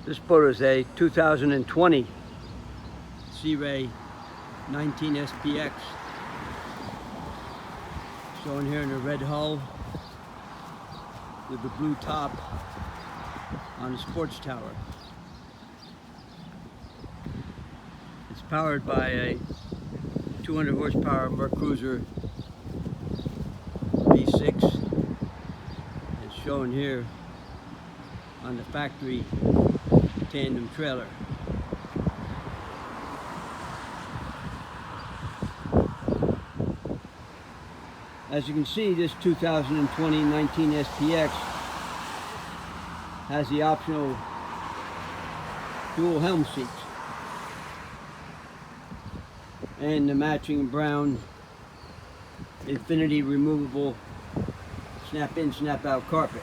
This boat is a 2020 Sea Ray 19 SPX. Shown here in a red hull with the blue top on a sports tower. It's powered by a 200 horsepower Mercruiser V6. It's shown here on the factory tandem trailer. As you can see, this 2020 19 SPX has the optional dual helm seats and the matching brown infinity removable snap in, snap out carpet.